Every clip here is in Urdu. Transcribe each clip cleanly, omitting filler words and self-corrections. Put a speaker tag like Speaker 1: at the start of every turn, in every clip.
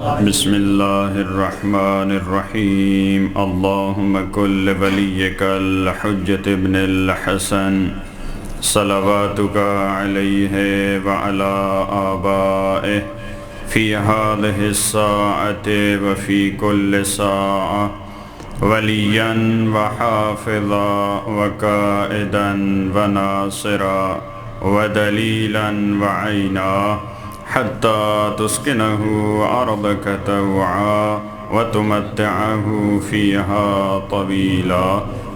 Speaker 1: بسم اللہ الرحمن الرحیم اللہم کل ولیک الحجۃ ابن الحسن صلواتک علیہ وعلی آبائہ فی هذه الساعة وفی کل ساعة ولیاً وحافظا وقائدا وناصرا ودلیلا وعینا حتى تسكنه أرضك طوعا وتمتعه فيها طويلا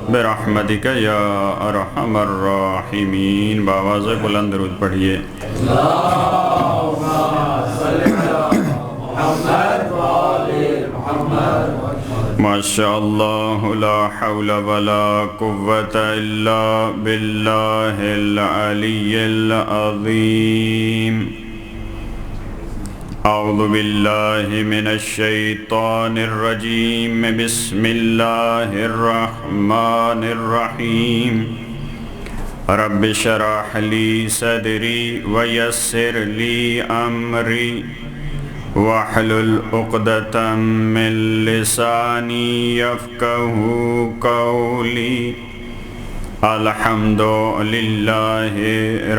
Speaker 1: برحمتك يا أرحم الراحمين. بآواز بلند درود پڑھیے. اللهم صل على محمد وآل محمد. ما شاء الله لا حول ولا قوة إلا بالله العلي العظيم. اعوذ باللہ من الشیطان الرجیم. بسم اللہ الرحمن الرحیم. رب اشرح لی صدری ویسر لی امری واحلل عقدۃ من لسانی یفقہوا قولی. الحمد للہ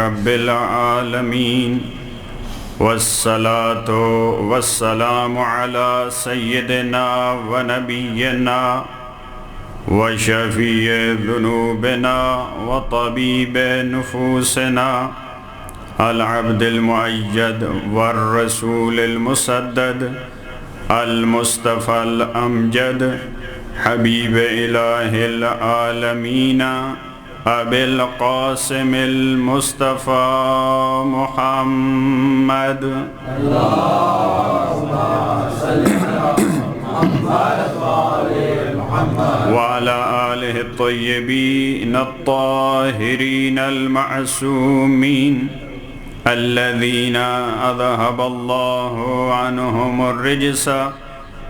Speaker 1: رب العالمین والصلاة والسلام على سيدنا ونبينا وشفيع ذنوبنا وطبيب نفوسنا العبد المؤيد والرسول المسدد المصطفى الأمجد حبيب إله العالمين أبي القاسم المصطفى محمد. اللهم صل على محمد وعلى آله الطيبين الطاهرين المعصومين الذين أذهب الله عنهم الرجس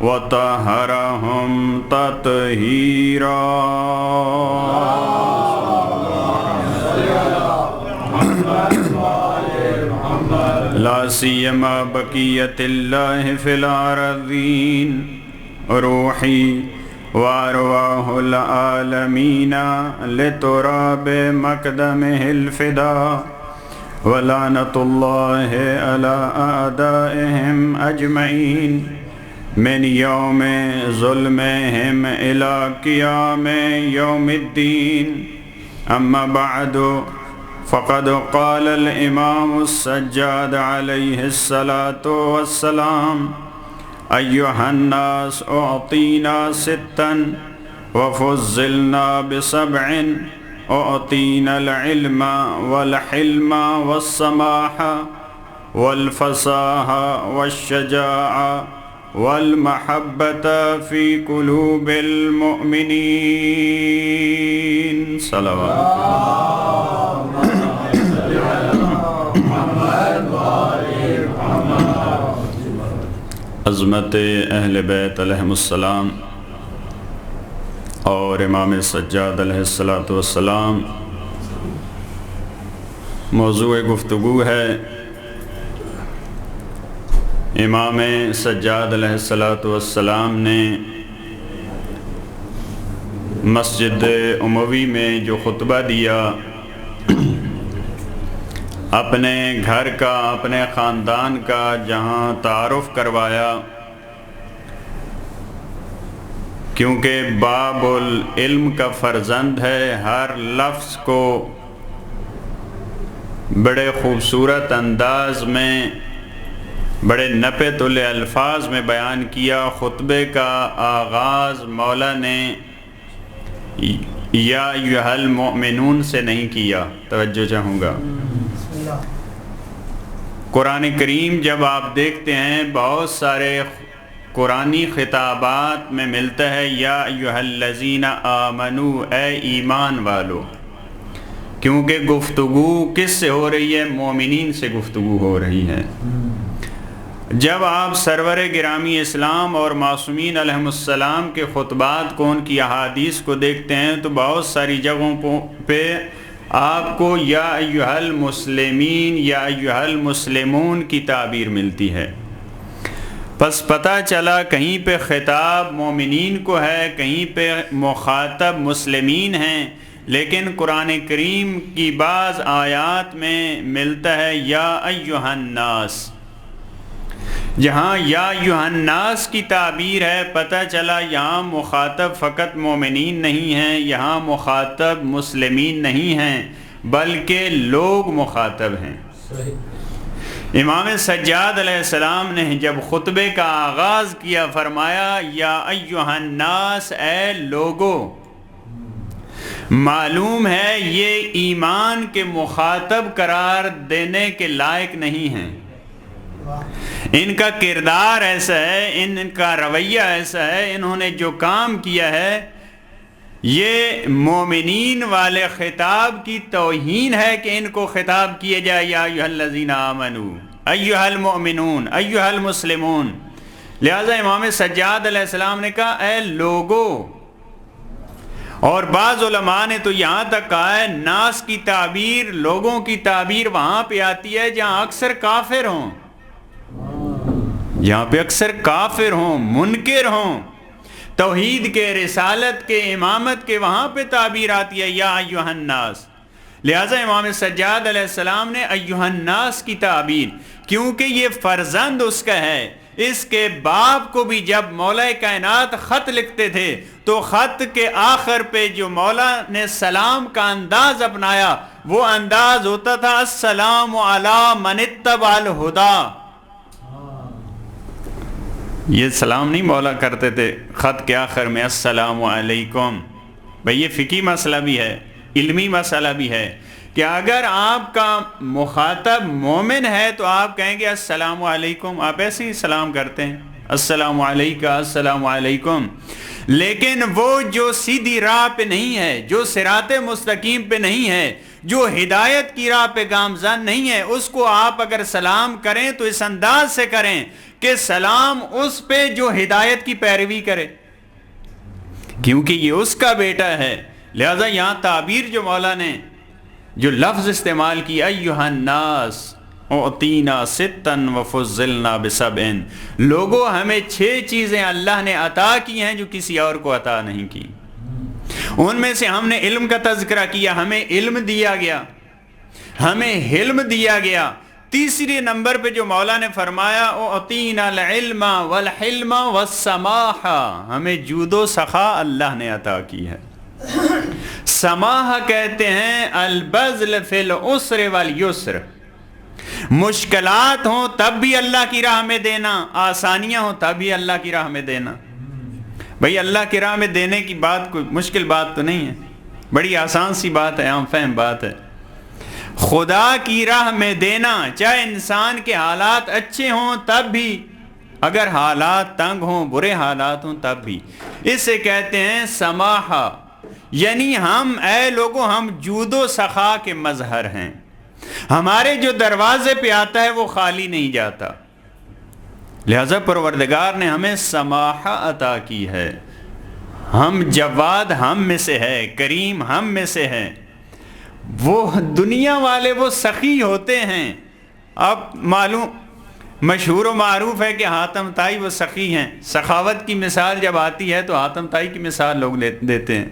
Speaker 1: وطهرهم تطهيرا. لا سیما بقیت اللہ فی الارضین روحی وارواح العالمین لتراب مقدمہ الفدا ولعنت اللہ علی اعدائہم اجمعین من یوم ظلمہم الی قیام یوم الدین. اما بعد فقد قال الإمام السجاد عليه الصلاة والسلام أيها الناس أعطينا ستا وفضلنا بسبع أعطينا العلم والحلم والسماحة والفصاحة والشجاعة والمحبة في قلوب المؤمنين. صلوات عظمت اہل بیت علیہم السلام اور امام سجاد علیہ السلام. موضوع گفتگو ہے امام سجاد علیہ السلام نے مسجد اموی میں جو خطبہ دیا، اپنے گھر کا، اپنے خاندان کا جہاں تعارف کروایا، کیونکہ باب العلم کا فرزند ہے، ہر لفظ کو بڑے خوبصورت انداز میں، بڑے نپے تلے الفاظ میں بیان کیا. خطبے کا آغاز مولا نے یا ایھا المؤمنون سے نہیں کیا. توجہ چاہوں گا. قرآن کریم جب آپ دیکھتے ہیں بہت سارے قرآنی خطابات میں ملتا ہے یا ایھا الذین آمنو، اے ایمان والو، کیونکہ گفتگو کس سے ہو رہی ہے؟ مومنین سے گفتگو ہو رہی ہے. جب آپ سرور گرامی اسلام اور معصومین علیہم السلام کے خطبات کو، ان کی احادیث کو دیکھتے ہیں تو بہت ساری جگہوں پہ آپ کو یا ایھا المسلمین یا ایھا المسلمون کی تعبیر ملتی ہے. پس پتہ چلا کہیں پہ خطاب مومنین کو ہے، کہیں پہ مخاطب مسلمین ہیں، لیکن قرآن کریم کی بعض آیات میں ملتا ہے یا ایہا الناس۔ جہاں یا ایہا الناس کی تعبیر ہے، پتہ چلا یہاں مخاطب فقط مومنین نہیں ہیں، یہاں مخاطب مسلمین نہیں ہیں، بلکہ لوگ مخاطب ہیں۔ امام سجاد علیہ السلام نے جب خطبے کا آغاز کیا فرمایا یا ایہا الناس، اے لوگو۔ معلوم ہے یہ ایمان کے مخاطب قرار دینے کے لائق نہیں ہیں، ان کا کردار ایسا ہے، ان کا رویہ ایسا ہے، انہوں نے جو کام کیا ہے یہ مومنین والے خطاب کی توہین ہے کہ ان کو خطاب کیے جائے یا ایھا الذین آمنوا ایھا المؤمنون ایھا المسلمون۔ لہذا امام سجاد علیہ السلام نے کہا اے لوگو، اور بعض علماء نے تو یہاں تک کہا ہے ناس کی تعبیر، لوگوں کی تعبیر وہاں پہ آتی ہے جہاں اکثر کافر ہوں، یہاں پہ اکثر کافر ہوں، منکر ہوں، توحید کے، رسالت کے، امامت کے، وہاں پہ تعبیر آتی ہے یا ایھا الناس۔ لہٰذا امام سجاد علیہ السلام نے ایھا الناس کی تعبیر، کیونکہ یہ فرزند اس کا ہے، اس کے باپ کو بھی جب مولا کائنات خط لکھتے تھے تو خط کے آخر پہ جو مولا نے سلام کا انداز اپنایا وہ انداز ہوتا تھا السلام علی من اتبع الہدی۔ یہ سلام نہیں مولا کرتے تھے خط کے آخر میں السلام علیکم۔ بھئی یہ فقہی مسئلہ بھی ہے، علمی مسئلہ بھی ہے کہ اگر آپ کا مخاطب مومن ہے تو آپ کہیں گے السلام علیکم، آپ ایسے ہی سلام کرتے ہیں السلام علیکم السلام علیکم، لیکن وہ جو سیدھی راہ پہ نہیں ہے، جو صراط مستقیم پہ نہیں ہے، جو ہدایت کی راہ پہ گامزن نہیں ہے، اس کو آپ اگر سلام کریں تو اس انداز سے کریں کہ سلام اس پہ جو ہدایت کی پیروی کرے، کیونکہ یہ اس کا بیٹا ہے۔ لہذا یہاں تعبیر جو مولا نے جو لفظ استعمال کی ایھا الناس اعطینا ستا وفضلنا بسبع، لوگوں ہمیں 6 چیزیں اللہ نے عطا کی ہیں جو کسی اور کو عطا نہیں کی، ان میں سے ہم نے علم کا تذکرہ کیا، ہمیں علم دیا گیا، ہمیں حلم دیا گیا۔ تیسرے نمبر پہ جو مولا نے فرمایا اعطینا العلم والحلم والسماح، ہمیں جود و سخا اللہ نے عطا کی ہے۔ سماح کہتے ہیں البذل فی العسر والیسر، مشکلات ہوں تب بھی اللہ کی راہ میں دینا، آسانیاں ہوں تب بھی اللہ کی راہ میں دینا۔ بھئی اللہ کی راہ میں دینے کی بات کوئی مشکل بات تو نہیں ہے، بڑی آسان سی بات ہے، عام فہم بات ہے۔ خدا کی راہ میں دینا، چاہے انسان کے حالات اچھے ہوں تب بھی، اگر حالات تنگ ہوں، برے حالات ہوں تب بھی، اسے کہتے ہیں سماحہ، یعنی ہم اے لوگوں ہم جود و سخا کے مظہر ہیں، ہمارے جو دروازے پہ آتا ہے وہ خالی نہیں جاتا، لہذا پروردگار نے ہمیں سماحہ عطا کی ہے۔ ہم جواد ہم میں سے ہے، کریم ہم میں سے ہے۔ وہ دنیا والے وہ سخی ہوتے ہیں، اب معلوم مشہور و معروف ہے کہ حاتم طائی وہ سخی ہیں، سخاوت کی مثال جب آتی ہے تو حاتم طائی کی مثال لوگ دیتے ہیں،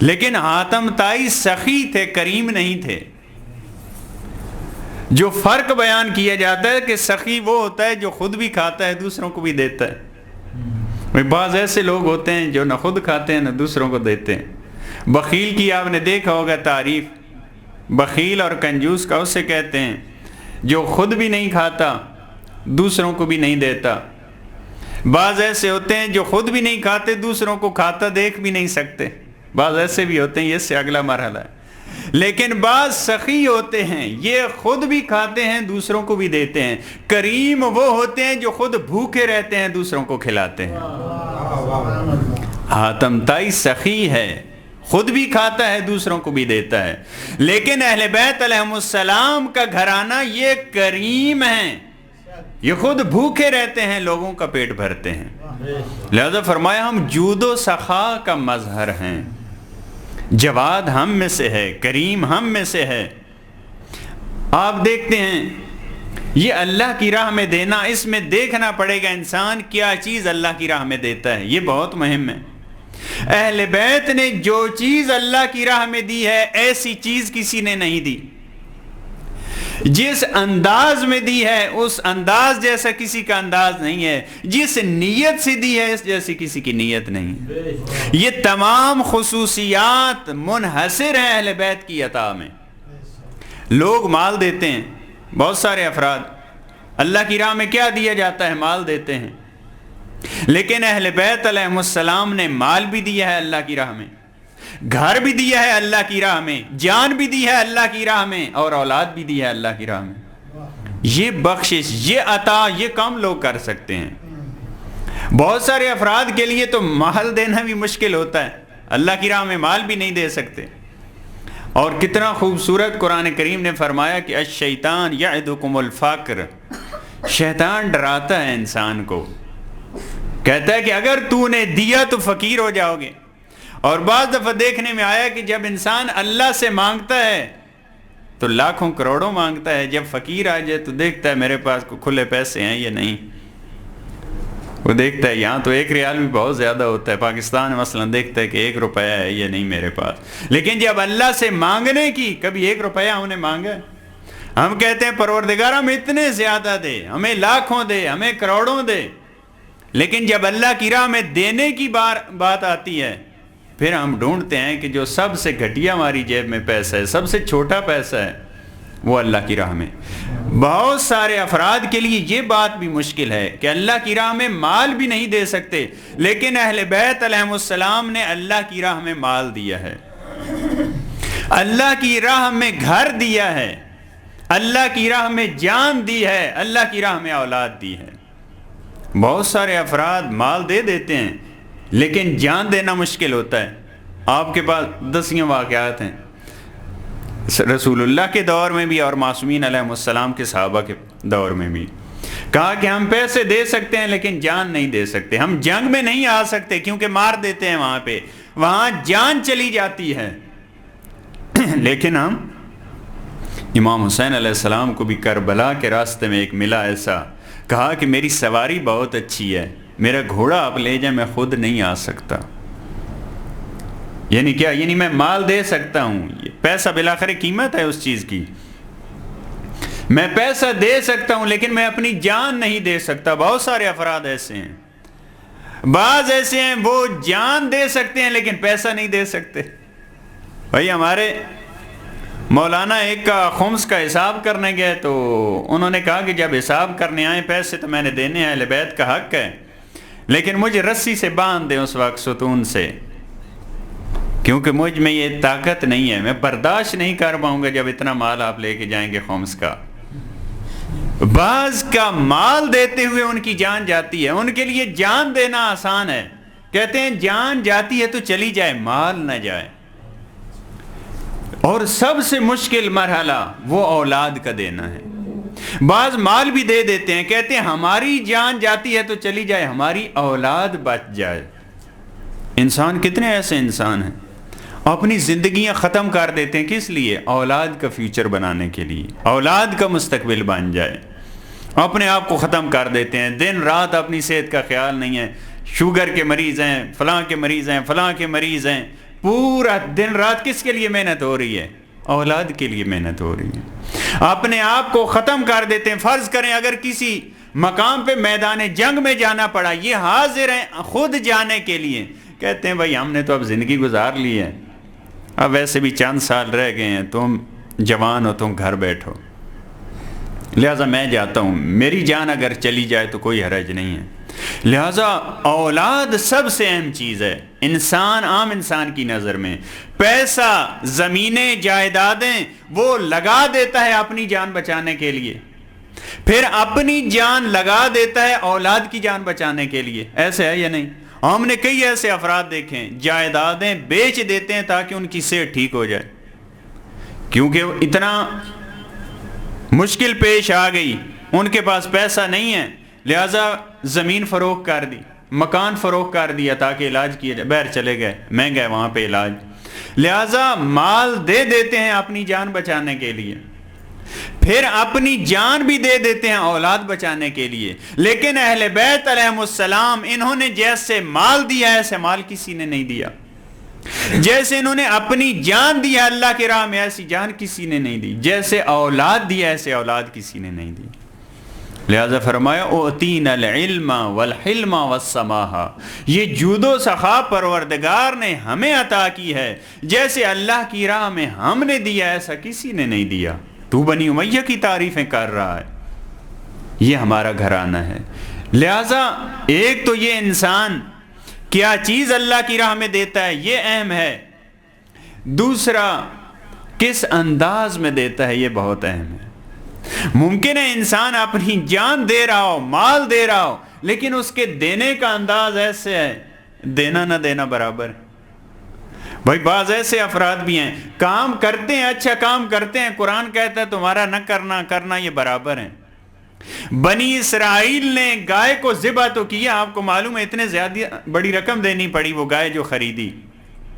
Speaker 1: لیکن حاتم طائی سخی تھے، کریم نہیں تھے۔ جو فرق بیان کیا جاتا ہے کہ سخی وہ ہوتا ہے جو خود بھی کھاتا ہے دوسروں کو بھی دیتا ہے، بعض ایسے لوگ ہوتے ہیں جو نہ خود کھاتے ہیں نہ دوسروں کو دیتے ہیں۔ بخیل کی آپ نے دیکھا ہوگا تعریف، بخیل اور کنجوس کا اسے کہتے ہیں جو خود بھی نہیں کھاتا دوسروں کو بھی نہیں دیتا۔ بعض ایسے ہوتے ہیں جو خود بھی نہیں کھاتے دوسروں کو کھاتا دیکھ بھی نہیں سکتے، بعض ایسے بھی ہوتے ہیں، یہ سے اگلا مرحلہ ہے۔ لیکن بعض سخی ہوتے ہیں، یہ خود بھی کھاتے ہیں دوسروں کو بھی دیتے ہیں۔ کریم وہ ہوتے ہیں جو خود بھوکے رہتے ہیں دوسروں کو کھلاتے ہیں۔ حاتم طائی سخی ہے، خود بھی کھاتا ہے دوسروں کو بھی دیتا ہے، لیکن اہل بیت علیہم السلام کا گھرانہ یہ کریم ہیں، یہ خود بھوکے رہتے ہیں لوگوں کا پیٹ بھرتے ہیں۔ لہذا فرمایا ہم جود و سخا کا مظہر ہیں، جواد ہم میں سے ہے، کریم ہم میں سے ہے۔ آپ دیکھتے ہیں یہ اللہ کی راہ میں دینا، اس میں دیکھنا پڑے گا انسان کیا چیز اللہ کی راہ میں دیتا ہے، یہ بہت مہم ہے۔ اہل بیت نے جو چیز اللہ کی راہ میں دی ہے ایسی چیز کسی نے نہیں دی، جس انداز میں دی ہے اس انداز جیسا کسی کا انداز نہیں ہے، جس نیت سے دی ہے اس جیسی کسی کی نیت نہیں ہے۔ یہ تمام خصوصیات منحصر ہیں اہل بیت کی عطا میں۔ لوگ مال دیتے ہیں، بہت سارے افراد اللہ کی راہ میں کیا دیا جاتا ہے؟ مال دیتے ہیں، لیکن اہل بیت علیہ السلام نے مال بھی دیا ہے اللہ کی راہ میں، گھر بھی دیا ہے اللہ کی راہ میں، جان بھی دی ہے اللہ کی راہ میں، اور اولاد بھی دی ہے اللہ کی راہ میں۔ یہ بخشش، یہ عطا، یہ کم لوگ کر سکتے ہیں۔ بہت سارے افراد کے لیے تو مال دینا بھی مشکل ہوتا ہے، اللہ کی راہ میں مال بھی نہیں دے سکتے۔ اور کتنا خوبصورت قرآن کریم نے فرمایا کہ الشیطان یعدکم الفقر، شیطان ڈراتا ہے انسان کو، کہتا ہے کہ اگر تو نے دیا تو فقیر ہو جاؤ گے۔ اور بعض دفعہ دیکھنے میں آیا کہ جب انسان اللہ سے مانگتا ہے تو لاکھوں کروڑوں مانگتا ہے، جب فقیر آ جائے تو دیکھتا ہے میرے پاس کھلے پیسے ہیں یا نہیں۔ وہ دیکھتا ہے یہاں تو 1 ریال بھی بہت زیادہ ہوتا ہے، پاکستان میں مثلا دیکھتا ہے کہ 1 روپیہ ہے یا نہیں میرے پاس، لیکن جب اللہ سے مانگنے کی، کبھی 1 روپیہ ہم نے مانگا ہے؟ ہم کہتے ہیں پروردگار ہم اتنے زیادہ دے، ہمیں لاکھوں دے، ہمیں کروڑوں دے، لیکن جب اللہ کی راہ میں دینے کی بات آتی ہے پھر ہم ڈھونڈتے ہیں کہ جو سب سے گھٹیا ہماری جیب میں پیسہ ہے، سب سے چھوٹا پیسہ ہے، وہ اللہ کی راہ میں۔ بہت سارے افراد کے لیے یہ بات بھی مشکل ہے کہ اللہ کی راہ میں مال بھی نہیں دے سکتے، لیکن اہل بیت علیہ السلام نے اللہ کی راہ میں مال دیا ہے، اللہ کی راہ میں گھر دیا ہے، اللہ کی راہ میں جان دی ہے، اللہ کی راہ میں اولاد دی ہے۔ بہت سارے افراد مال دے دیتے ہیں لیکن جان دینا مشکل ہوتا ہے۔ آپ کے پاس 10 واقعات ہیں رسول اللہ کے دور میں بھی اور معصومین علیہ السلام کے صحابہ کے دور میں بھی، کہا کہ ہم پیسے دے سکتے ہیں لیکن جان نہیں دے سکتے، ہم جنگ میں نہیں آ سکتے کیونکہ مار دیتے ہیں وہاں پہ، وہاں جان چلی جاتی ہے، لیکن ہم امام حسین علیہ السلام کو بھی کربلا کے راستے میں ایک ملا ایسا، کہا کہ میری سواری بہت اچھی ہے، میرا گھوڑا آپ لے جائیں، میں خود نہیں آ سکتا۔ یعنی کیا؟ یعنی میں مال دے سکتا ہوں، یہ پیسہ بالآخر قیمت ہے اس چیز کی، میں پیسہ دے سکتا ہوں لیکن میں اپنی جان نہیں دے سکتا۔ بہت سارے افراد ایسے ہیں، بعض ایسے ہیں وہ جان دے سکتے ہیں لیکن پیسہ نہیں دے سکتے۔ بھائی ہمارے مولانا ایک کا خمس کا حساب کرنے گئے تو انہوں نے کہا کہ جب حساب کرنے آئے پیسے تو میں نے دینے ہیں، اہل بیت کا حق ہے، لیکن مجھے رسی سے باندھ دیں اس وقت ستون سے، کیونکہ مجھ میں یہ طاقت نہیں ہے، میں برداشت نہیں کر پاؤں گا جب اتنا مال آپ لے کے جائیں گے خمس کا۔ بعض کا مال دیتے ہوئے ان کی جان جاتی ہے، ان کے لیے جان دینا آسان ہے، کہتے ہیں جان جاتی ہے تو چلی جائے، مال نہ جائے۔ اور سب سے مشکل مرحلہ وہ اولاد کا دینا ہے۔ بعض مال بھی دے دیتے ہیں، کہتے ہیں ہماری جان جاتی ہے تو چلی جائے، ہماری اولاد بچ جائے۔ انسان کتنے ایسے انسان ہیں اپنی زندگیاں ختم کر دیتے ہیں، کس لیے؟ اولاد کا فیوچر بنانے کے لیے، اولاد کا مستقبل بن جائے، اپنے آپ کو ختم کر دیتے ہیں، دن رات اپنی صحت کا خیال نہیں ہے، شوگر کے مریض ہیں، فلاں کے مریض ہیں، فلاں کے مریض ہیں، پورا دن رات کس کے لیے محنت ہو رہی ہے؟ اولاد کے لیے محنت ہو رہی ہے، اپنے آپ کو ختم کر دیتے ہیں۔ فرض کریں اگر کسی مقام پہ میدان جنگ میں جانا پڑا، یہ حاضر ہیں خود جانے کے لیے، کہتے ہیں بھائی ہم نے تو اب زندگی گزار لی ہے، اب ویسے بھی چند سال رہ گئے ہیں، تم جوان ہو، تم گھر بیٹھو، لہٰذا میں جاتا ہوں، میری جان اگر چلی جائے تو کوئی حرج نہیں ہے۔ لہٰذا اولاد سب سے اہم چیز ہے انسان، عام انسان کی نظر میں۔ پیسہ، زمینیں، جائیدادیں وہ لگا دیتا ہے اپنی جان بچانے کے لیے، پھر اپنی جان لگا دیتا ہے اولاد کی جان بچانے کے لیے، ایسے ہے یا نہیں؟ ہم نے کئی ایسے افراد دیکھے ہیں جائیدادیں بیچ دیتے ہیں تاکہ ان کی صحت ٹھیک ہو جائے، کیونکہ اتنا مشکل پیش آ گئی، ان کے پاس پیسہ نہیں ہے، لہذا زمین فروخت کر دی، مکان فروخت کر دیا تاکہ علاج کیا جائے، باہر چلے گئے، مہنگا ہے وہاں پہ علاج، لہذا مال دے دیتے ہیں اپنی جان بچانے کے لیے، پھر اپنی جان بھی دے دیتے ہیں اولاد بچانے کے لیے. لیکن اہل بیت علیہم السلام انہوں نے جیسے مال دیا ایسے مال کسی نے نہیں دیا. جیسے انہوں نے اپنی جان دی ہے اللہ کی راہ میں ایسی جان کسی نے نہیں دی. جیسے اولاد دی ایسے اولاد کسی نے نہیں دی. لہذا فرمایا اوتینا العلم والحلم والسماحہ، یہ جود و سخا پروردگار نے ہمیں عطا کی ہے. جیسے اللہ کی راہ میں ہم نے دیا ایسا کسی نے نہیں دیا. تو بنی امیہ کی تعریفیں کر رہا ہے، یہ ہمارا گھرانہ ہے. لہذا ایک تو یہ انسان کیا چیز اللہ کی راہ میں دیتا ہے یہ اہم ہے. دوسرا کس انداز میں دیتا ہے یہ بہت اہم ہے. ممکن ہے انسان اپنی جان دے رہا ہو، مال دے رہا ہو، لیکن اس کے دینے کا انداز ایسے ہے دینا نہ دینا برابر. بھائی بعض ایسے افراد بھی ہیں کام کرتے ہیں، اچھا کام کرتے ہیں، قرآن کہتا ہے تمہارا نہ کرنا یہ برابر ہیں. بنی اسرائیل نے گائے کو ذبح تو کیا، آپ کو معلوم ہے اتنے زیادہ بڑی رقم دینی پڑی وہ گائے جو خریدی.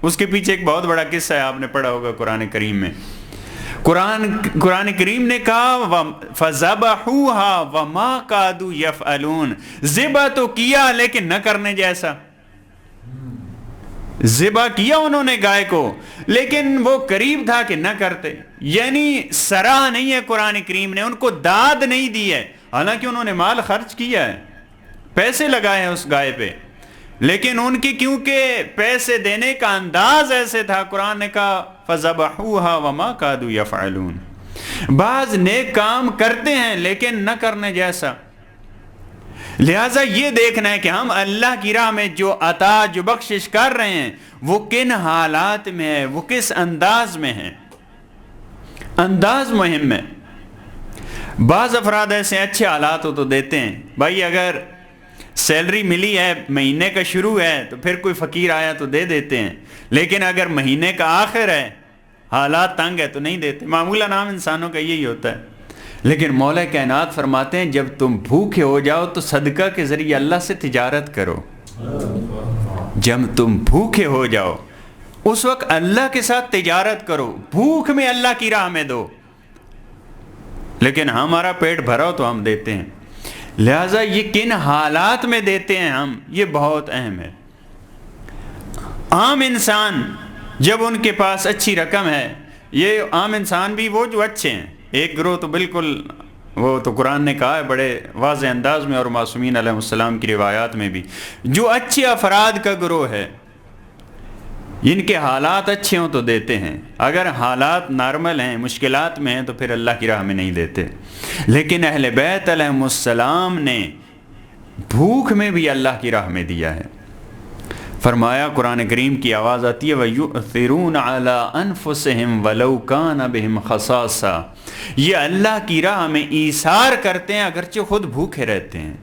Speaker 1: اس کے پیچھے ایک بہت بڑا قصہ ہے، آپ نے پڑھا ہوگا قرآن کریم میں. قرآن کریم نے کہا فَذَبَحُوهَا وَمَا كَادُوا يَفْعَلُونَ، ذبح تو کیا لیکن نہ کرنے جیسا. ذبح کیا انہوں نے گائے کو لیکن وہ قریب تھا کہ نہ کرتے. یعنی سراہ نہیں ہے قرآن کریم نے، ان کو داد نہیں دی ہے، حالانکہ انہوں نے مال خرچ کیا ہے، پیسے لگائے ہیں اس گائے پہ، لیکن ان کی کیونکہ پیسے دینے کا انداز ایسے تھا قرآن نے کہا فَذَبَحُوهَا وَمَا كَادُوا يَفْعَلُونَ. بعض نیک کام کرتے ہیں لیکن نہ کرنے جیسا. لہٰذا یہ دیکھنا ہے کہ ہم اللہ کی راہ میں جو عطا جو بخشش کر رہے ہیں وہ کن حالات میں ہے، وہ کس انداز میں ہے. انداز مہم ہے. بعض افراد ایسے اچھے حالات ہو تو دیتے ہیں. بھائی اگر سیلری ملی ہے مہینے کا شروع ہے تو پھر کوئی فقیر آیا تو دے دیتے ہیں، لیکن اگر مہینے کا آخر ہے حالات تنگ ہے تو نہیں دیتے. معمولاً عام انسانوں کا یہی ہوتا ہے. لیکن مولا کائنات فرماتے ہیں جب تم بھوکے ہو جاؤ تو صدقہ کے ذریعے اللہ سے تجارت کرو. جب تم بھوکے ہو جاؤ اس وقت اللہ کے ساتھ تجارت کرو، بھوک میں اللہ کی راہ میں دو. لیکن ہمارا پیٹ بھرا ہو تو ہم دیتے ہیں. لہٰذا یہ کن حالات میں دیتے ہیں ہم یہ بہت اہم ہے. عام انسان جب ان کے پاس اچھی رقم ہے، یہ عام انسان بھی وہ جو اچھے ہیں، ایک گروہ تو بالکل وہ تو قرآن نے کہا ہے بڑے واضح انداز میں اور معصومین علیہ السلام کی روایات میں بھی، جو اچھے افراد کا گروہ ہے ان کے حالات اچھے ہوں تو دیتے ہیں. اگر حالات نارمل ہیں مشکلات میں ہیں تو پھر اللہ کی راہ میں نہیں دیتے. لیکن اہل بیت علیہم السلام نے بھوک میں بھی اللہ کی راہ میں دیا ہے. فرمایا قرآن کریم کی آواز آتی ہے وَيُؤْثِرُونَ عَلَىٰ أَنفُسِهِمْ وَلَوْ كَانَ بِهِمْ خَصَاصَةٌ، یہ اللہ کی راہ میں ایثار کرتے ہیں اگرچہ خود بھوکے رہتے ہیں.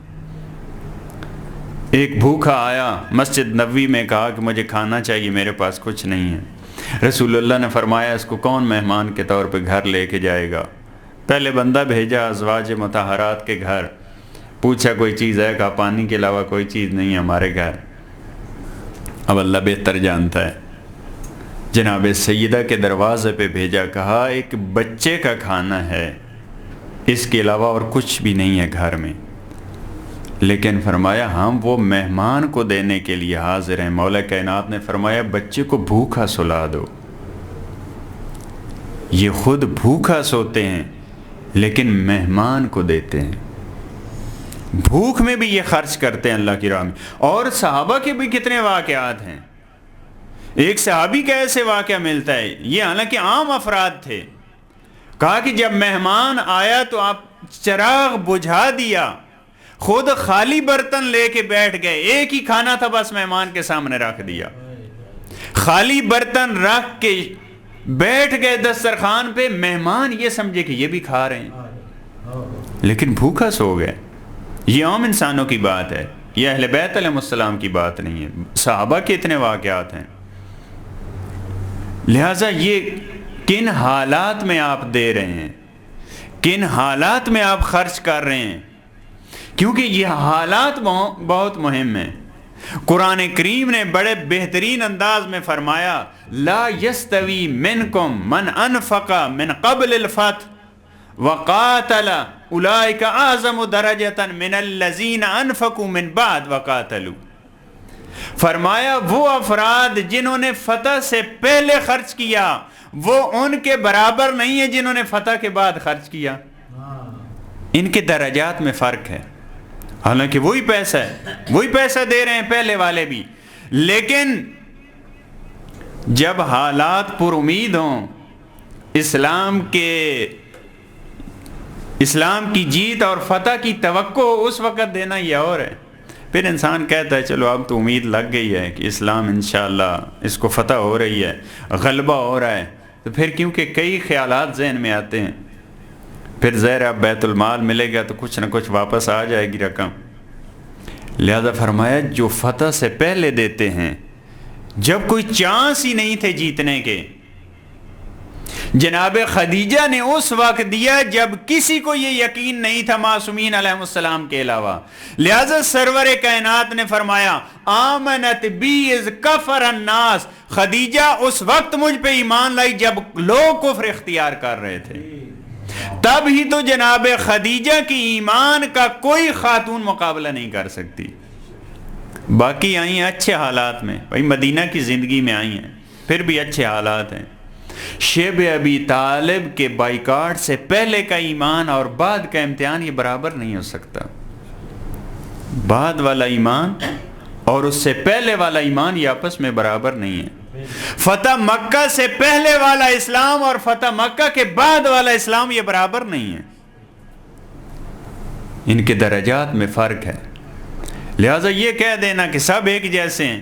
Speaker 1: ایک بھوکا آیا مسجد نبوی میں، کہا کہ مجھے کھانا چاہیے میرے پاس کچھ نہیں ہے. رسول اللہ نے فرمایا اس کو کون مہمان کے طور پہ گھر لے کے جائے گا؟ پہلے بندہ بھیجا ازواج مطہرات کے گھر، پوچھا کوئی چیز ہے؟ کہا پانی کے علاوہ کوئی چیز نہیں ہے ہمارے گھر. اب اللہ بہتر جانتا ہے. جناب سیدہ کے دروازے پہ بھیجا، کہا ایک بچے کا کھانا ہے، اس کے علاوہ اور کچھ بھی نہیں ہے گھر میں. لیکن فرمایا ہم وہ مہمان کو دینے کے لیے حاضر ہیں. مولا کائنات نے فرمایا بچے کو بھوکا سلا دو. یہ خود بھوکا سوتے ہیں لیکن مہمان کو دیتے ہیں. بھوک میں بھی یہ خرچ کرتے ہیں اللہ کی راہ میں. اور صحابہ کے بھی کتنے واقعات ہیں. ایک صحابی کا ایسے واقعہ ملتا ہے، یہ حالانکہ عام افراد تھے. کہا کہ جب مہمان آیا تو آپ چراغ بجھا دیا، خود خالی برتن لے کے بیٹھ گئے. ایک ہی کھانا تھا بس مہمان کے سامنے رکھ دیا، خالی برتن رکھ کے بیٹھ گئے دسترخوان پہ. مہمان یہ سمجھے کہ یہ بھی کھا رہے ہیں لیکن بھوکا سو گئے. یہ عام انسانوں کی بات ہے، یہ اہل بیت علیہ السلام کی بات نہیں ہے. صحابہ کے اتنے واقعات ہیں. لہٰذا یہ کن حالات میں آپ دے رہے ہیں، کن حالات میں آپ خرچ کر رہے ہیں، کیونکہ یہ حالات بہت مہم ہیں. قرآن کریم نے بڑے بہترین انداز میں فرمایا لا یستوی منکم من انفق من قبل الفتح وقاتل اولئک اعظم درجۃ من الذین انفقوا من بعد وقاتلوا، فرمایا وہ افراد جنہوں نے فتح سے پہلے خرچ کیا وہ ان کے برابر نہیں ہے جنہوں نے فتح کے بعد خرچ کیا. ان کے درجات میں فرق ہے، حالانکہ وہی پیسہ ہے، وہی پیسہ دے رہے ہیں پہلے والے بھی، لیکن جب حالات پر امید ہوں، اسلام کی جیت اور فتح کی توقع اس وقت دینا یہ اور ہے. پھر انسان کہتا ہے چلو اب تو امید لگ گئی ہے کہ اسلام انشاءاللہ اس کو فتح ہو رہی ہے، غلبہ ہو رہا ہے، تو پھر کیونکہ کئی خیالات ذہن میں آتے ہیں، پھر ظاہر اب بیت المال ملے گا تو کچھ نہ کچھ واپس آ جائے گی رقم. لہذا فرمایا جو فتح سے پہلے دیتے ہیں، جب کوئی چانس ہی نہیں تھے جیتنے کے، جناب خدیجہ نے اس وقت دیا جب کسی کو یہ یقین نہیں تھا معصومین علیہ السلام کے علاوہ. لہذا سرور کائنات نے فرمایا آمنت بی اذ کفر الناس، خدیجہ اس وقت مجھ پہ ایمان لائی جب لوگ کفر اختیار کر رہے تھے. تب ہی تو جناب خدیجہ کی ایمان کا کوئی خاتون مقابلہ نہیں کر سکتی. باقی آئی ہیں اچھے حالات میں، بھائی مدینہ کی زندگی میں آئی ہیں پھر بھی اچھے حالات ہیں. شیب ابی طالب کے بائیکاٹ سے پہلے کا ایمان اور بعد کا امتحان یہ برابر نہیں ہو سکتا. بعد والا ایمان اور اس سے پہلے والا ایمان یہ آپس میں برابر نہیں ہے. فتح مکہ سے پہلے والا اسلام اور فتح مکہ کے بعد والا اسلام یہ برابر نہیں ہے، ان کے درجات میں فرق ہے. لہٰذا یہ کہہ دینا کہ سب ایک جیسے ہیں،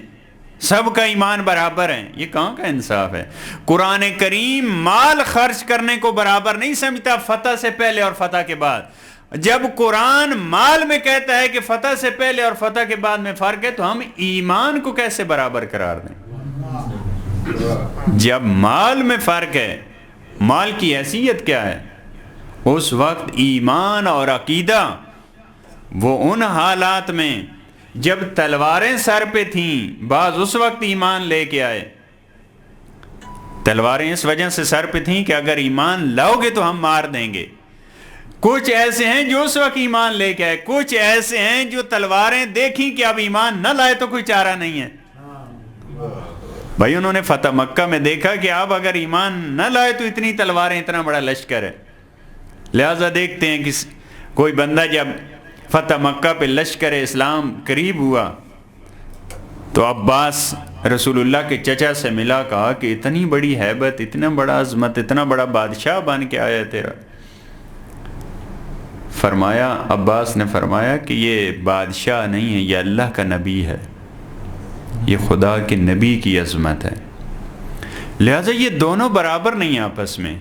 Speaker 1: سب کا ایمان برابر ہے، یہ کہاں کا انصاف ہے؟ قرآن کریم مال خرچ کرنے کو برابر نہیں سمجھتا فتح سے پہلے اور فتح کے بعد. جب قرآن مال میں کہتا ہے کہ فتح سے پہلے اور فتح کے بعد میں فرق ہے تو ہم ایمان کو کیسے برابر قرار دیں؟ جب مال میں فرق ہے، مال کی حیثیت کیا ہے؟ اس وقت ایمان اور عقیدہ وہ ان حالات میں جب تلواریں سر پہ تھیں، بعض اس وقت ایمان لے کے آئے. تلواریں اس وجہ سے سر پہ تھیں کہ اگر ایمان لاؤ گے تو ہم مار دیں گے. کچھ ایسے ہیں جو اس وقت ایمان لے کے آئے، کچھ ایسے ہیں جو تلواریں دیکھیں کہ اب ایمان نہ لائے تو کوئی چارہ نہیں ہے. بھائی انہوں نے فتح مکہ میں دیکھا کہ اب اگر ایمان نہ لائے تو اتنی تلواریں، اتنا بڑا لشکر ہے. لہذا دیکھتے ہیں کہ کوئی بندہ جب فتح مکہ پہ لشکر اسلام قریب ہوا تو عباس رسول اللہ کے چچا سے ملا، کہا کہ اتنی بڑی ہیبت، اتنا بڑا عظمت، اتنا بڑا بادشاہ بن کے آیا تیرا. فرمایا، عباس نے فرمایا کہ یہ بادشاہ نہیں ہے، یہ اللہ کا نبی ہے، یہ خدا کے نبی کی عظمت ہے. لہذا یہ دونوں برابر نہیں آپس میں.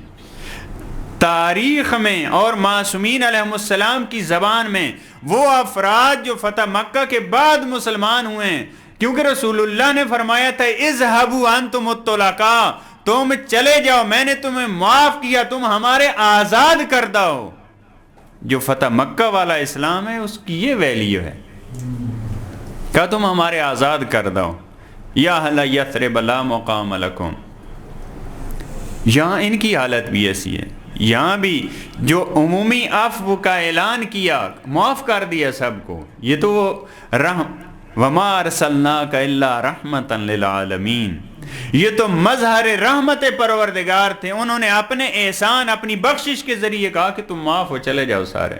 Speaker 1: تاریخ میں اور معصومین علیہ السلام کی زبان میں وہ افراد جو فتح مکہ کے بعد مسلمان ہوئے ہیں، کیونکہ رسول اللہ نے فرمایا تھا اذهبوا انتم الطلقاء، تم چلے جاؤ، میں نے تمہیں معاف کیا، تم ہمارے آزاد کردہ ہو. جو فتح مکہ والا اسلام ہے اس کی یہ ویلیو ہے کہ تم ہمارے آزاد کردہ ہو. یا اہل یثرب لا مقام لکم، یہاں ان کی حالت بھی ایسی ہے. یہاں بھی جو عمومی عفو کا اعلان کیا، معاف کر دیا سب کو، یہ تو وما ارسلناک الا رحمتا للعالمین، یہ تو مظہر رحمت پروردگار تھے. انہوں نے اپنے احسان، اپنی بخشش کے ذریعے کہا کہ تم معاف ہو، چلے جاؤ سارے.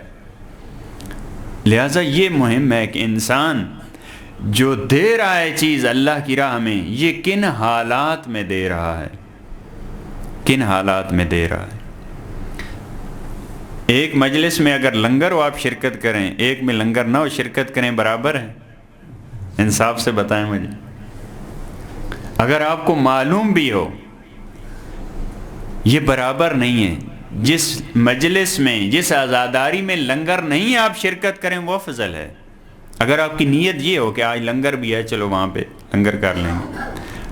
Speaker 1: لہٰذا یہ مہم ہے کہ انسان جو دے رہا ہے چیز اللہ کی راہ میں، یہ کن حالات میں دے رہا ہے، کن حالات میں دے رہا ہے. ایک مجلس میں اگر لنگر ہو آپ شرکت کریں، ایک میں لنگر نہ ہو شرکت کریں، برابر ہے؟ انصاف سے بتائیں مجھے. اگر آپ کو معلوم بھی ہو یہ برابر نہیں ہے. جس مجلس میں، جس عزاداری میں لنگر نہیں آپ شرکت کریں وہ افضل ہے. اگر آپ کی نیت یہ ہو کہ آج لنگر بھی ہے، چلو وہاں پہ لنگر کر لیں گے.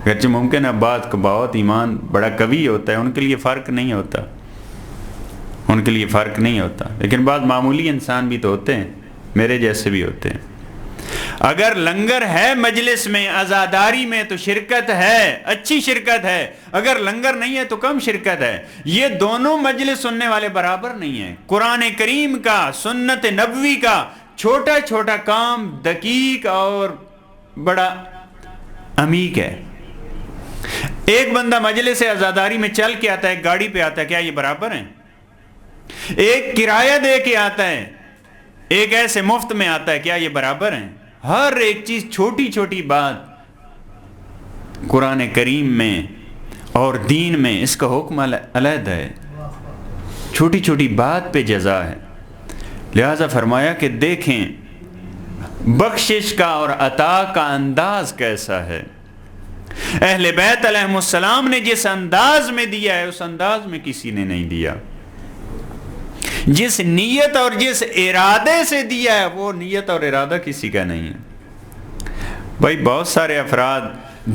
Speaker 1: اگرچہ ممکن ہے بعض کا بہت ایمان بڑا قوی ہوتا ہے، ان کے لیے فرق نہیں ہوتا، ان کے لیے فرق نہیں ہوتا. لیکن بعض معمولی انسان بھی تو ہوتے ہیں، میرے جیسے بھی ہوتے ہیں. اگر لنگر ہے مجلس میں، عزاداری میں، تو شرکت ہے، اچھی شرکت ہے. اگر لنگر نہیں ہے تو کم شرکت ہے. یہ دونوں مجلس سننے والے برابر نہیں ہیں. قرآن کریم کا، سنت نبوی کا چھوٹا چھوٹا کام دقیق اور بڑا عمیق ہے. ایک بندہ مجلس عزاداری میں چل کے آتا ہے، گاڑی پہ آتا ہے، کیا یہ برابر ہیں؟ ایک کرایہ دے کے آتا ہے، ایک ایسے مفت میں آتا ہے، کیا یہ برابر ہیں؟ ہر ایک چیز، چھوٹی چھوٹی بات قرآن کریم میں اور دین میں اس کا حکم علیحدہ ہے. چھوٹی چھوٹی بات پہ جزا ہے. لہذا فرمایا کہ دیکھیں بخشش کا اور عطا کا انداز کیسا ہے. اہل بیت علیہ السلام نے جس انداز میں دیا ہے اس انداز میں کسی نے نہیں دیا. جس نیت اور جس ارادے سے دیا ہے وہ نیت اور ارادہ کسی کا نہیں ہے. بھائی بہت سارے افراد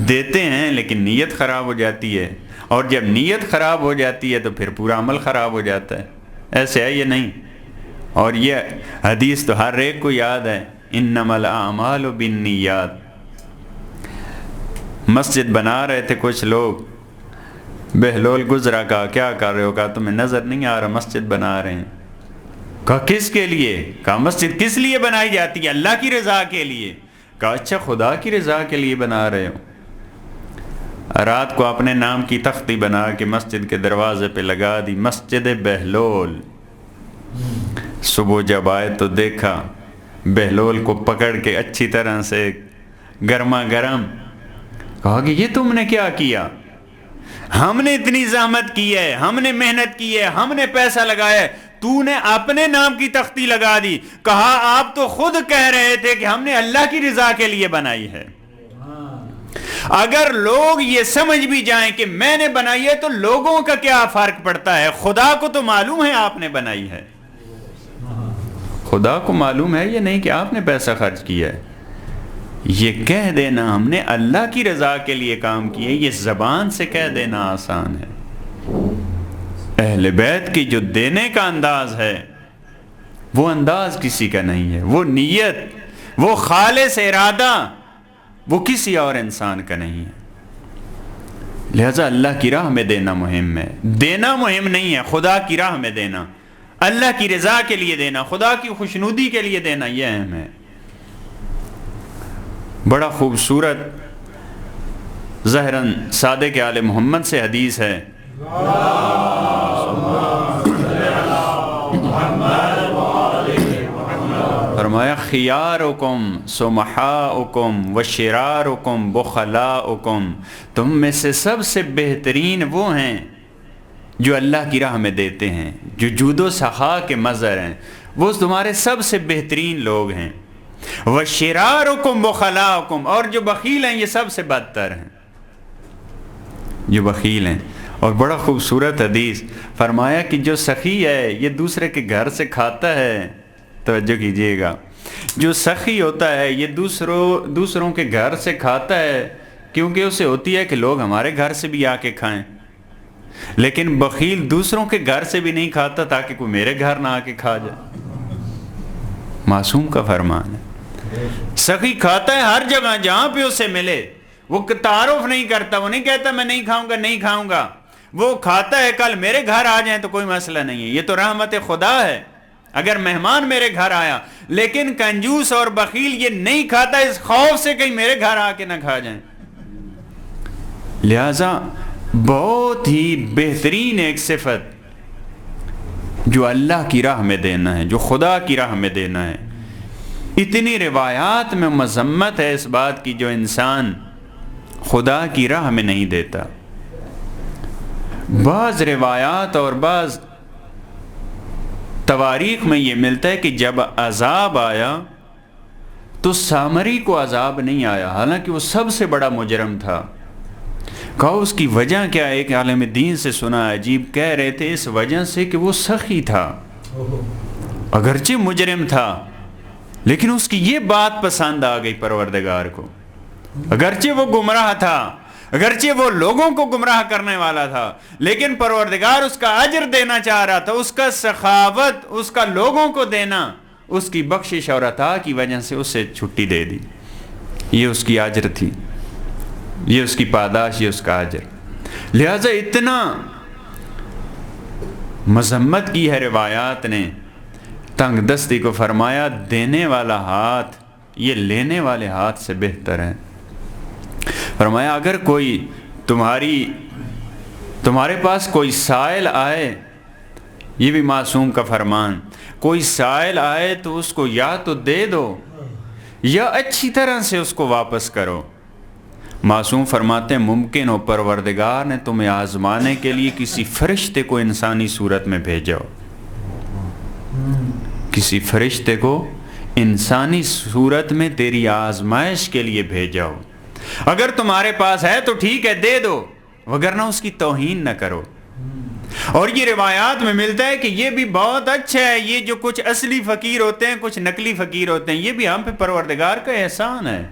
Speaker 1: دیتے ہیں لیکن نیت خراب ہو جاتی ہے، اور جب نیت خراب ہو جاتی ہے تو پھر پورا عمل خراب ہو جاتا ہے. ایسے ہے یہ نہیں. اور یہ حدیث تو ہر ایک کو یاد ہے، انما الاعمال بالنیات. مسجد بنا رہے تھے کچھ لوگ، بہلول گزرا، کہا کیا کر رہے ہو؟ کہا تمہیں نظر نہیں آ رہا مسجد بنا رہے ہیں. کہا کس کے لیے؟ کہا مسجد کس لیے بنائی جاتی ہے؟ اللہ کی رضا کے لیے. کہا اچھا خدا کی رضا کے لیے بنا رہے ہو. رات کو اپنے نام کی تختی بنا کے مسجد کے دروازے پہ لگا دی، مسجد بہلول. صبح جب آئے تو دیکھا بہلول کو پکڑ کے اچھی طرح سے گرما گرم. کہا کہ یہ تم نے کیا کیا؟ ہم نے اتنی زحمت کی ہے، ہم نے محنت کی ہے، ہم نے پیسہ لگایا ہے، تو نے اپنے نام کی تختی لگا دی. کہا آپ تو خود کہہ رہے تھے کہ ہم نے اللہ کی رضا کے لیے بنائی ہے. اگر لوگ یہ سمجھ بھی جائیں کہ میں نے بنائی ہے تو لوگوں کا کیا فرق پڑتا ہے؟ خدا کو تو معلوم ہے آپ نے بنائی ہے. خدا کو معلوم ہے یہ نہیں کہ آپ نے پیسہ خرچ کیا ہے. یہ کہہ دینا ہم نے اللہ کی رضا کے لیے کام کیے، یہ زبان سے کہہ دینا آسان ہے. اہل بیت کی جو دینے کا انداز ہے وہ انداز کسی کا نہیں ہے. وہ نیت، وہ خالص ارادہ وہ کسی اور انسان کا نہیں ہے. لہذا اللہ کی راہ میں دینا مہم ہے. دینا مہم نہیں ہے، خدا کی راہ میں دینا، اللہ کی رضا کے لیے دینا، خدا کی خوشنودی کے لیے دینا، یہ اہم ہے. بڑا خوبصورت ظاہراً صادق آل محمد سے حدیث ہے. فرمایا خیارکم سمحاؤکم وشرارکم بخلاؤکم. تم میں سے سب سے بہترین وہ ہیں جو اللہ کی راہ میں دیتے ہیں، جو جود و سخا کے مظہر ہیں، وہ تمہارے سب سے بہترین لوگ ہیں. وشرارکم بخلاؤکم، اور جو بخیل ہیں یہ سب سے بدتر ہیں، جو بخیل ہیں. اور بڑا خوبصورت حدیث فرمایا کہ جو سخی ہے یہ دوسرے کے گھر سے کھاتا ہے. توجہ کیجئے گا، جو سخی ہوتا ہے یہ دوسروں کے گھر سے کھاتا ہے کیونکہ اسے ہوتی ہے کہ لوگ ہمارے گھر سے بھی آ کے کھائیں. لیکن بخیل دوسروں کے گھر سے بھی نہیں کھاتا تاکہ کوئی میرے گھر نہ آ کے کھا جائے. معصوم کا فرمان ہے. سخی کھاتا ہے ہر جگہ جہاں پہ اسے ملے. وہ تعارف نہیں کرتا، وہ نہیں کہتا میں نہیں کھاؤں گا نہیں کھاؤں گا. وہ کھاتا ہے کل میرے گھر آ جائیں تو کوئی مسئلہ نہیں ہے، یہ تو رحمت خدا ہے اگر مہمان میرے گھر آیا. لیکن کنجوس اور بخیل یہ نہیں کھاتا اس خوف سے کہیں میرے گھر آ کے نہ کھا جائیں. لہذا بہت ہی بہترین ایک صفت جو اللہ کی راہ میں دینا ہے، جو خدا کی راہ میں دینا ہے. اتنی روایات میں مذمت ہے اس بات کی جو انسان خدا کی راہ میں نہیں دیتا. بعض روایات اور بعض تواریخ میں یہ ملتا ہے کہ جب عذاب آیا تو سامری کو عذاب نہیں آیا، حالانکہ وہ سب سے بڑا مجرم تھا. کہا اس کی وجہ کیا ہے؟ ایک عالم دین سے سنا عجیب، کہہ رہے تھے اس وجہ سے کہ وہ سخی تھا، اگرچہ مجرم تھا لیکن اس کی یہ بات پسند آ گئی پروردگار کو. اگرچہ وہ گمراہ تھا، اگرچہ وہ لوگوں کو گمراہ کرنے والا تھا، لیکن پروردگار اس کا اجر دینا چاہ رہا تھا. اس کا سخاوت، اس کا لوگوں کو دینا، اس کی بخشش اور عطا کی وجہ سے اسے چھٹی دے دی. یہ اس کی اجر تھی، یہ اس کی پاداش، یہ اس کا اجر. لہذا اتنا مذمت کی ہے روایات نے تنگ دستی کو، فرمایا دینے والا ہاتھ یہ لینے والے ہاتھ سے بہتر ہے. فرمایا اگر کوئی تمہارے پاس کوئی سائل آئے، یہ بھی معصوم کا فرمان، کوئی سائل آئے تو اس کو یا تو دے دو یا اچھی طرح سے اس کو واپس کرو. معصوم فرماتے ہیں ممکن ہو پروردگار نے تمہیں آزمانے کے لیے کسی فرشتے کو انسانی صورت میں بھیجا ہو، کسی فرشتے کو انسانی صورت میں تیری آزمائش کے لیے بھیجا ہو. اگر تمہارے پاس ہے تو ٹھیک ہے دے دو، وگرنہ اس کی توہین نہ کرو. اور یہ روایات میں ملتا ہے کہ یہ بھی بہت اچھا ہے، یہ جو کچھ اصلی فقیر ہوتے ہیں کچھ نقلی فقیر ہوتے ہیں، یہ بھی ہم پہ پروردگار کا احسان ہے.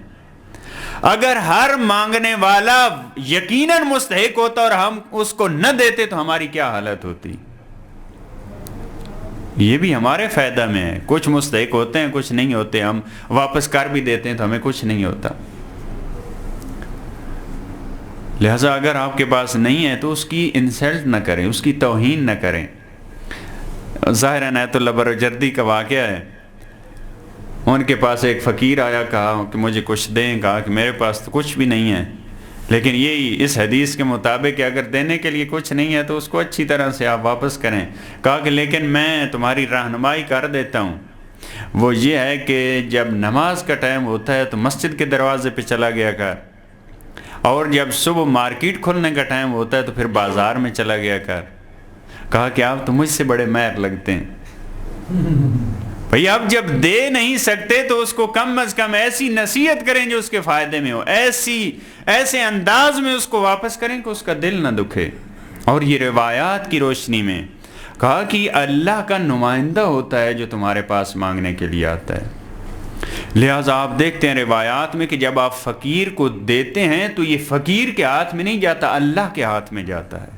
Speaker 1: اگر ہر مانگنے والا یقیناً مستحق ہوتا اور ہم اس کو نہ دیتے تو ہماری کیا حالت ہوتی. یہ بھی ہمارے فائدہ میں ہے. کچھ مستحق ہوتے ہیں کچھ نہیں ہوتے، ہم واپس کر بھی دیتے ہیں تو ہمیں کچھ نہیں ہوتا. لہذا اگر آپ کے پاس نہیں ہے تو اس کی انسلٹ نہ کریں، اس کی توہین نہ کریں. ظاہر عنایت اللہ بروجردی کا واقعہ ہے، ان کے پاس ایک فقیر آیا، کہا کہ مجھے کچھ دیں. کہا کہ میرے پاس تو کچھ بھی نہیں ہے، لیکن یہی اس حدیث کے مطابق کہ اگر دینے کے لیے کچھ نہیں ہے تو اس کو اچھی طرح سے آپ واپس کریں. کہا کہ لیکن میں تمہاری رہنمائی کر دیتا ہوں. وہ یہ ہے کہ جب نماز کا ٹائم ہوتا ہے تو مسجد کے دروازے پہ چلا گیا کر، اور جب صبح مارکیٹ کھلنے کا ٹائم ہوتا ہے تو پھر بازار میں چلا گیا کر. کہا کہ آپ تو مجھ سے بڑے مہر لگتے ہیں. بھئی آپ جب دے نہیں سکتے تو اس کو کم از کم ایسی نصیحت کریں جو اس کے فائدے میں ہو، ایسے انداز میں اس کو واپس کریں کہ اس کا دل نہ دکھے. اور یہ روایات کی روشنی میں کہا کہ اللہ کا نمائندہ ہوتا ہے جو تمہارے پاس مانگنے کے لیے آتا ہے. لہٰذا آپ دیکھتے ہیں روایات میں کہ جب آپ فقیر کو دیتے ہیں تو یہ فقیر کے ہاتھ میں نہیں جاتا، اللہ کے ہاتھ میں جاتا ہے.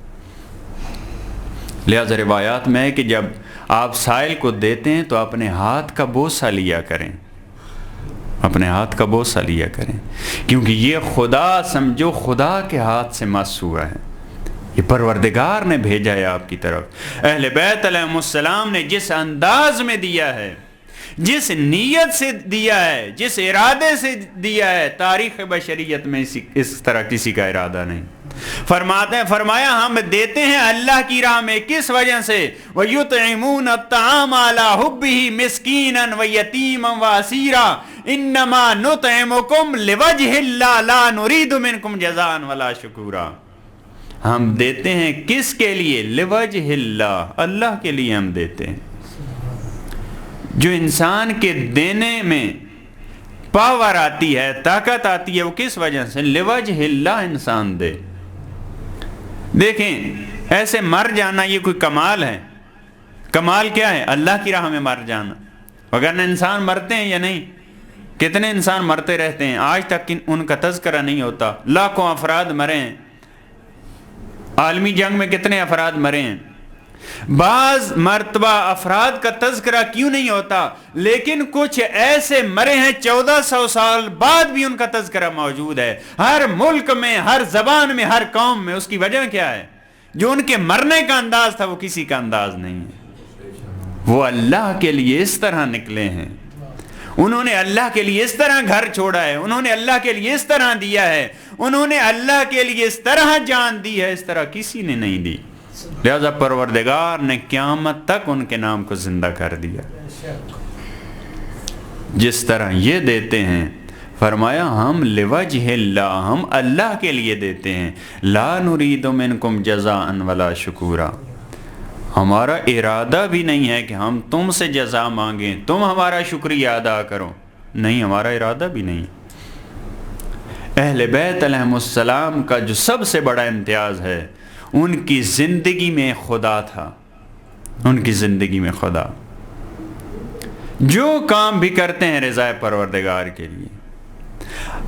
Speaker 1: لہٰذا روایات میں ہے کہ جب آپ سائل کو دیتے ہیں تو اپنے ہاتھ کا بوسہ لیا کریں، اپنے ہاتھ کا بوسہ لیا کریں، کیونکہ یہ خدا سمجھو خدا کے ہاتھ سے مس ہوا ہے، یہ پروردگار نے بھیجا ہے آپ کی طرف. اہل بیت علیہ السلام نے جس انداز میں دیا ہے، جس نیت سے دیا ہے، جس ارادے سے دیا ہے، تاریخ بشریت میں اس طرح کسی کا ارادہ نہیں. فرمایا ہم دیتے ہیں اللہ کی راہ میں، کس وجہ سے؟ وَيُطْعِمُونَ الطَّعَامَ عَلَىٰ حُبِّهِ مِسْكِينًا وَيَتِيمًا وَأَسِيرًا إِنَّمَا نُطْعِمُكُمْ لِوَجْهِ اللَّهِ لَا نُرِيدُ مِنْكُمْ جَزَاءً وَلَا شُكُورًا. ہم دیتے ہیں کس کے لیے؟ لِوَجْهِ اللَّهِ، اللہ کے لیے ہم دیتے ہیں. جو انسان کے دینے میں پاور آتی ہے، طاقت آتی ہے، وہ کس وجہ سے؟ لِوَجْهِ اللَّهِ انسان دے. دیکھیں ایسے مر جانا یہ کوئی کمال ہے؟ کمال کیا ہے؟ اللہ کی راہ میں مر جانا. وگرنہ انسان مرتے ہیں یا نہیں؟ کتنے انسان مرتے رہتے ہیں، آج تک ان کا تذکرہ نہیں ہوتا. لاکھوں افراد مرے ہیں، عالمی جنگ میں کتنے افراد مرے ہیں. بعض مرتبہ افراد کا تذکرہ کیوں نہیں ہوتا، لیکن کچھ ایسے مرے ہیں 1400 سال بعد بھی ان کا تذکرہ موجود ہے، ہر ملک میں، ہر زبان میں، ہر قوم میں. اس کی وجہ کیا ہے؟ جو ان کے مرنے کا انداز تھا وہ کسی کا انداز نہیں ہے. وہ اللہ کے لیے اس طرح نکلے ہیں، انہوں نے اللہ کے لیے اس طرح گھر چھوڑا ہے، انہوں نے اللہ کے لیے اس طرح دیا ہے، انہوں نے اللہ کے لیے اس طرح جان دی ہے، اس طرح کسی نے نہیں دی. لہذا پروردگار نے قیامت تک ان کے نام کو زندہ کر دیا. جس طرح یہ دیتے ہیں، فرمایا ہم لوجہ اللہ، ہم اللہ کے لیے دیتے ہیں. لا نرید منکم جزاء ولا شکورا، ہمارا ارادہ بھی نہیں ہے کہ ہم تم سے جزا مانگیں، تم ہمارا شکریہ ادا کرو، نہیں، ہمارا ارادہ بھی نہیں. اہل بیت علیہ السلام کا جو سب سے بڑا امتیاز ہے، ان کی زندگی میں خدا تھا. ان کی زندگی میں خدا، جو کام بھی کرتے ہیں رضا پروردگار کے لیے.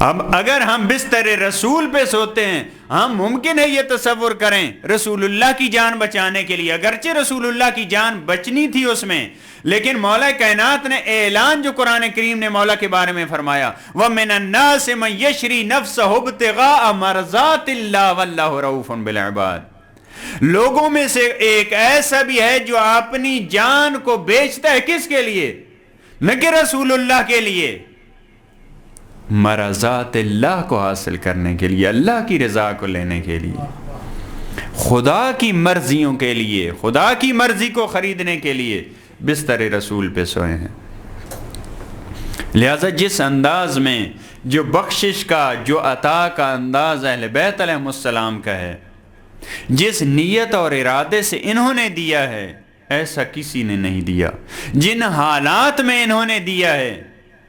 Speaker 1: اب اگر ہم بستر رسول پہ سوتے ہیں، ہم ممکن ہے یہ تصور کریں رسول اللہ کی جان بچانے کے لیے، اگرچہ رسول اللہ کی جان بچنی تھی اس میں، لیکن مولا کائنات نے اعلان جو قرآن کریم نے مولا کے بارے میں فرمایا، وَمِنَ النَّاسِ مَن يَشْرِي نَفْسَهُ ابْتِغَاءَ مَرْضَاتِ اللَّهِ وَاللَّهُ رَءُوفٌ بِالْعِبَادِ، لوگوں میں سے ایک ایسا بھی ہے جو اپنی جان کو بیچتا ہے، کس کے لیے؟ نہ کہ رسول اللہ کے لیے، مرضات اللہ کو حاصل کرنے کے لیے، اللہ کی رضا کو لینے کے لیے، خدا کی مرضیوں کے لیے، خدا کی مرضی کو خریدنے کے لیے بستر رسول پہ سوئے ہیں۔ لہذا جس انداز میں جو بخشش کا، جو عطا کا انداز اہل بیت علیہ السلام کا ہے، جس نیت اور ارادے سے انہوں نے دیا ہے، ایسا کسی نے نہیں دیا۔ جن حالات میں انہوں نے دیا ہے،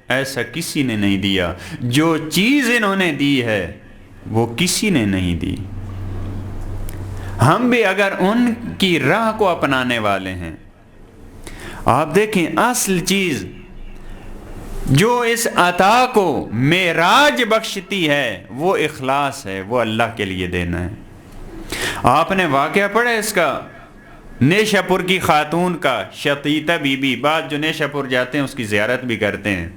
Speaker 1: ایسا کسی نے نہیں دیا۔ جو چیز انہوں نے دی ہے وہ کسی نے نہیں دی۔ ہم بھی اگر ان کی راہ کو اپنانے والے ہیں، آپ دیکھیں اصل چیز جو اس عطا کو معراج بخشتی ہے وہ اخلاص ہے، وہ اللہ کے لیے دینا ہے۔ آپ نے واقعہ پڑھا اس کا، نیشا پور کی خاتون کا، شتیتہ بی بی، بعد جو نیشا پور جاتے ہیں اس کی زیارت بھی کرتے ہیں،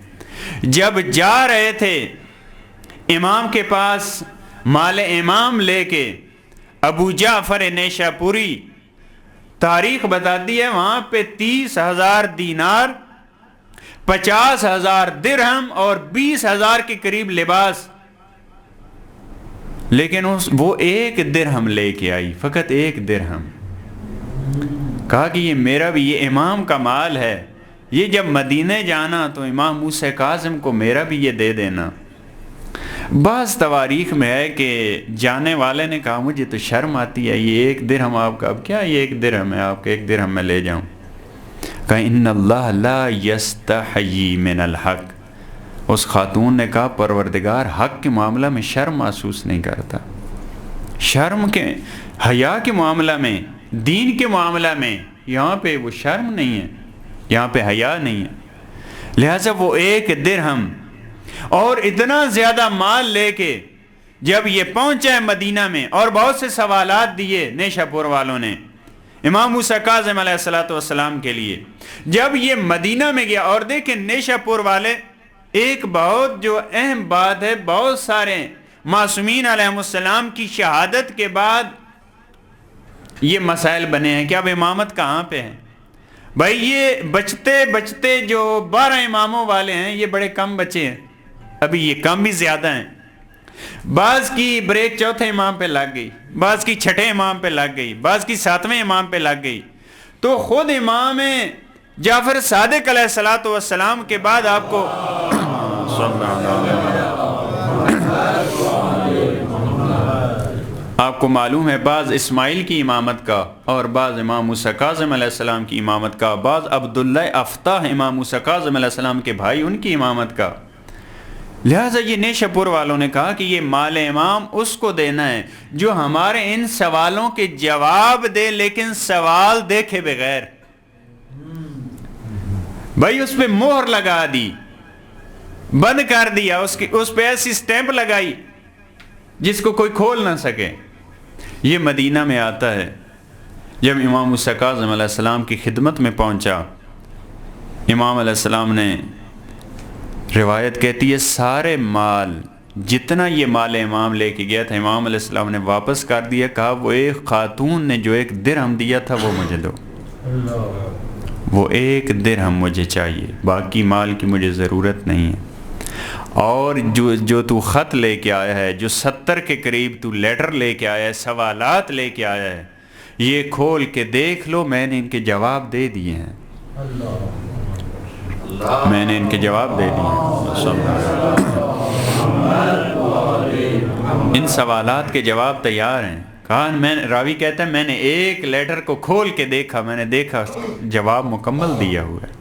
Speaker 1: جب جا رہے تھے امام کے پاس مال امام لے کے، ابو جعفر نیشا پوری تاریخ بتاتی ہے وہاں پہ 30,000 دینار، 50,000 درہم اور 20,000 کے قریب لباس، لیکن وہ ایک درہم لے کے آئی، فقط ایک درہم۔ کہا کہ یہ میرا بھی، یہ امام کا مال ہے، یہ جب مدینہ جانا تو امام موسیٰ کاظم کو میرا بھی یہ دے دینا۔ بعض تواریخ میں ہے کہ جانے والے نے کہا مجھے تو شرم آتی ہے، یہ ایک درہم آپ کا، اب کیا یہ ایک درہم ہے آپ کا، ایک درہم میں لے جاؤں؟ کہا ان اللہ لا یستحیی من الحق، اس خاتون نے کہا پروردگار حق کے معاملہ میں شرم محسوس نہیں کرتا۔ شرم کے، حیا کے معاملہ میں، دین کے معاملہ میں یہاں پہ وہ شرم نہیں ہے، یہاں پہ حیا نہیں ہے۔ لہٰذا وہ ایک درہم اور اتنا زیادہ مال لے کے جب یہ پہنچا مدینہ میں، اور بہت سے سوالات دیے نیشا پور والوں نے امام موسیٰ کاظم علیہ السلام کے لیے، جب یہ مدینہ میں گیا، اور دیکھیں نیشا پور والے، ایک بہت جو اہم بات ہے، بہت سارے معصومین علیہ السلام کی شہادت کے بعد یہ مسائل بنے ہیں کہ اب امامت کہاں پہ ہے۔ بھائی یہ بچتے بچتے جو 12 اماموں والے ہیں یہ بڑے کم بچے ہیں، ابھی یہ کم بھی زیادہ ہیں۔ بعض کی بریک چوتھے امام پہ لگ گئی، بعض کی چھٹے امام پہ لگ گئی، بعض کی 7ویں امام پہ لگ گئی، تو خود امام جعفر صادق علیہ السلام کے بعد آپ کو آپ کو معلوم ہے بعض اسماعیل کی امامت کا، اور بعض امام موسیٰ کاظم علیہ السلام کی امامت کا، بعض عبداللہ افتاح امام موسیٰ کاظم علیہ السلام کے بھائی ان کی امامت کا۔ لہٰذا یہ نیشا پور والوں نے کہا کہ یہ مال امام اس کو دینا ہے جو ہمارے ان سوالوں کے جواب دے، لیکن سوال دیکھے بغیر۔ بھائی اس پہ مہر لگا دی، بند کر دیا، اس پہ ایسی سٹیمپ لگائی جس کو کوئی کھول نہ سکے۔ یہ مدینہ میں آتا ہے، جب امام موسیٰ کاظم علیہ السلام کی خدمت میں پہنچا، امام علیہ السلام نے، روایت کہتی ہے سارے مال، جتنا یہ مال امام لے کے گیا تھا امام علیہ السلام نے واپس کر دیا۔ کہا وہ ایک خاتون نے جو ایک درہم دیا تھا وہ مجھے دو، وہ ایک درہم مجھے چاہیے، باقی مال کی مجھے ضرورت نہیں ہے۔ اور جو تو خط لے کے آیا ہے، جو 70 کے قریب تو لیٹر لے کے آیا ہے، سوالات لے کے آیا ہے، یہ کھول کے دیکھ لو، میں نے ان کے جواب دے دیے ہیں، میں نے ان کے جواب دے دیے ہیں، ان سوالات کے جواب تیار ہیں۔ کہا راوی کہتا ہے میں نے ایک لیٹر کو کھول کے دیکھا، میں نے دیکھا جواب مکمل دیا ہوا ہے۔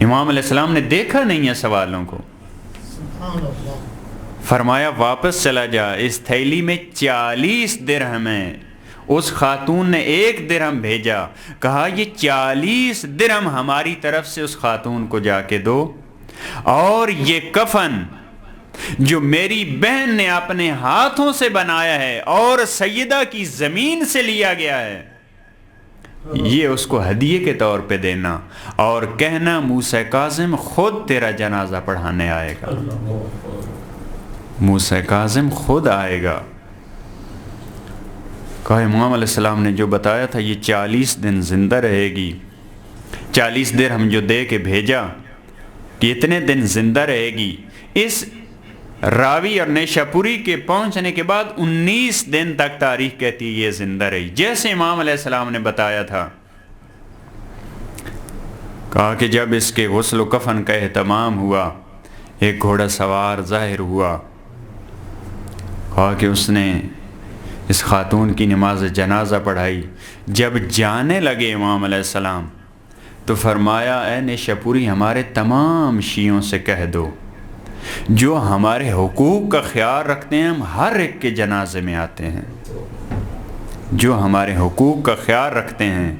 Speaker 1: امام علیہ السلام نے دیکھا نہیں ہے سوالوں کو، فرمایا واپس چلا جا، اس تھیلی میں 40 درہم ہیں۔ اس خاتون نے ایک درہم بھیجا، کہا یہ 40 درہم ہماری طرف سے اس خاتون کو جا کے دو، اور یہ کفن جو میری بہن نے اپنے ہاتھوں سے بنایا ہے اور سیدہ کی زمین سے لیا گیا ہے، یہ اس کو ہدیے کے طور پہ دینا اور کہنا موسیٰ کاظم خود تیرا جنازہ پڑھانے آئے گا، موسیٰ کاظم خود آئے گا۔ کہا امام علیہ السلام نے جو بتایا تھا یہ 40 دن زندہ رہے گی، 40 درہم جو دے کے بھیجا کہ اتنے دن زندہ رہے گی، اس راوی اور نیشاپوری کے پہنچنے کے بعد 19 دن تک تاریخ کہتی ہے یہ زندہ رہی، جیسے امام علیہ السلام نے بتایا تھا۔ کہا کہ جب اس کے غسل و کفن کا اہتمام ہوا، ایک گھوڑا سوار ظاہر ہوا، کہا کہ اس نے اس خاتون کی نماز جنازہ پڑھائی۔ جب جانے لگے امام علیہ السلام تو فرمایا اے نیشاپوری ہمارے تمام شیعوں سے کہہ دو جو ہمارے حقوق کا خیال رکھتے ہیں ہم ہر ایک کے جنازے میں آتے ہیں، جو ہمارے حقوق کا خیال رکھتے ہیں،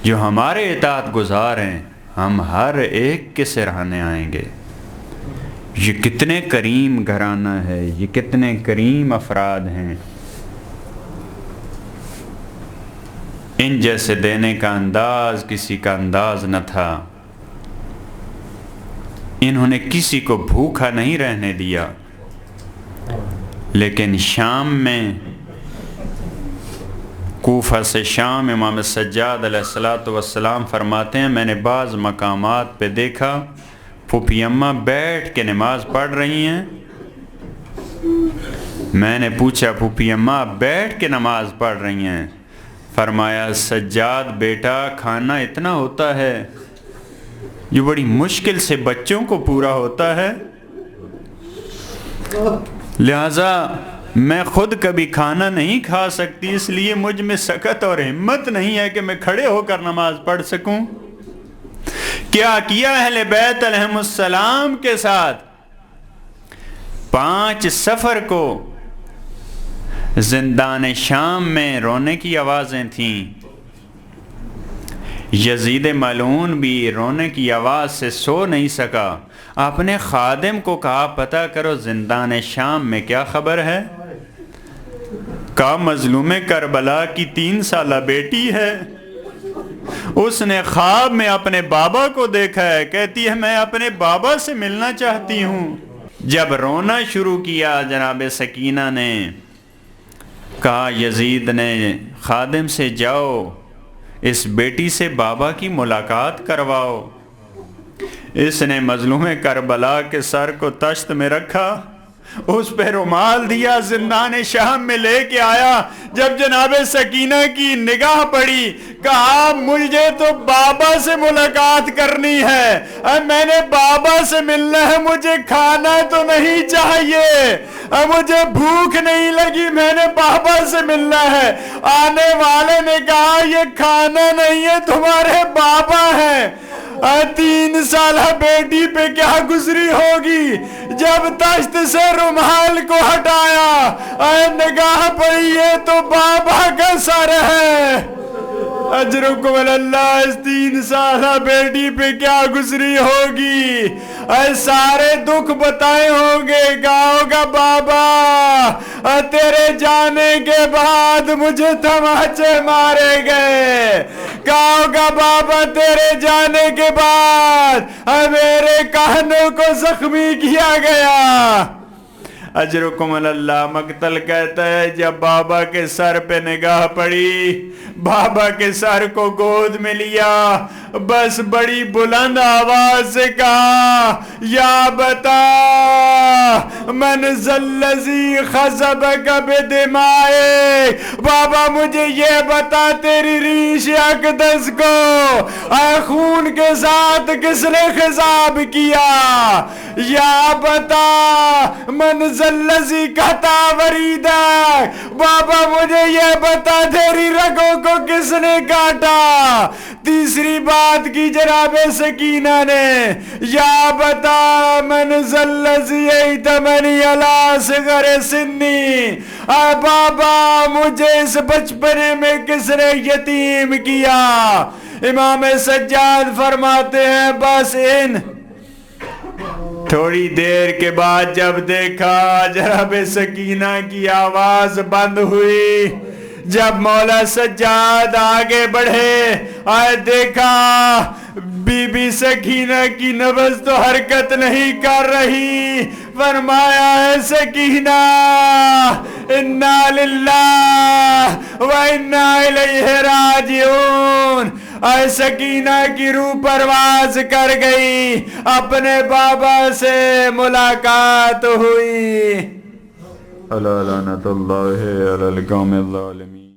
Speaker 1: جو ہمارے اطاعت گزار ہیں، ہم ہر ایک کے سراہنے آئیں گے۔ یہ کتنے کریم گھرانہ ہے، یہ کتنے کریم افراد ہیں۔ ان جیسے دینے کا انداز کسی کا انداز نہ تھا، انہوں نے کسی کو بھوکا نہیں رہنے دیا۔ لیکن شام میں، کوفہ سے شام، امام سجاد علیہ السلام فرماتے ہیں میں نے بعض مقامات پہ دیکھا پھوپھی اماں بیٹھ کے نماز پڑھ رہی ہیں۔ میں نے پوچھا پھوپھی اماں بیٹھ کے نماز پڑھ رہی ہیں؟ فرمایا سجاد بیٹا کھانا اتنا ہوتا ہے جو بڑی مشکل سے بچوں کو پورا ہوتا ہے، لہذا میں خود کبھی کھانا نہیں کھا سکتی، اس لیے مجھ میں سکت اور ہمت نہیں ہے کہ میں کھڑے ہو کر نماز پڑھ سکوں۔ کیا کیا اہل بیت علیہم السلام کے ساتھ؟ 5 صفر کو زندان شام میں رونے کی آوازیں تھیں، یزید ملعون بھی رونے کی آواز سے سو نہیں سکا، اپنے خادم کو کہا پتہ کرو زندان شام میں کیا خبر ہے؟ کہا مظلوم کربلا کی 3 سالہ بیٹی ہے، اس نے خواب میں اپنے بابا کو دیکھا ہے، کہتی ہے میں اپنے بابا سے ملنا چاہتی ہوں۔ جب رونا شروع کیا جناب سکینہ نے کہا یزید نے خادم سے جاؤ اس بیٹی سے بابا کی ملاقات کرواؤ۔ اس نے مظلوم کربلا کے سر کو تشت میں رکھا، اس پہ رومال دیا، زندان شام میں لے کے آیا۔ جب جناب سکینہ کی نگاہ پڑی کہا مجھے تو بابا سے ملاقات کرنی ہے، میں نے بابا سے ملنا ہے، مجھے کھانا تو نہیں چاہیے، مجھے بھوک نہیں لگی، میں نے بابا سے ملنا ہے۔ آنے والے نے کہا یہ کھانا نہیں ہے تمہارے بابا ہیں۔ 3 سالہ بیٹی پہ کیا گزری ہوگی؟ جب تشت سے رومال کو ہٹایا نگاہ پڑی یہ تو بابا کا سر ہے۔ اجرکم اللہ، اس 3 سالہ بیٹی پہ کیا گزری ہوگی؟ سارے دکھ بتائے ہوں گے، کہا ہوگا بابا تیرے جانے کے بعد مجھے تماچے مارے گئے، کہا ہوگا بابا تیرے جانے کے بعد میرے کانوں کو زخمی کیا گیا۔ اجرکم اللہ، مقتل کہتا ہے جب بابا کے سر پہ نگاہ پڑی، بابا کے سر کو گود میں لیا، بس بڑی بلند آواز سے کہا یا بتا من ذلذی خضبک بدمائے، بابا مجھے یہ بتا تیری ریش اقدس کو خون کے ساتھ کس نے خضاب کیا؟ یا بتا من ذلذی قطع وریدک، بابا مجھے یہ بتا تیری رگوں کو کس نے کاٹا؟ تیسری بات کی جناب سکینہ نے، یا بتا من ذلذی ایتمنی علی صغر سنی، بابا مجھے اس بچپنے میں کس نے یتیم کیا؟ امام سجاد فرماتے ہیں بس ان تھوڑی دیر کے بعد جب دیکھا جناب سکینہ کی آواز بند ہوئی، جب مولا سجاد آگے بڑھے آئے دیکھا بی بی سکینہ کی نبض تو حرکت نہیں کر رہی، فرمایا ہے سکینہ انا للہ و انا الیہ راجعون۔ اے سکینہ کی روح پرواز کر گئی، اپنے بابا سے ملاقات ہوئی۔ الا لعنت اللہ علی القوم الظالمین۔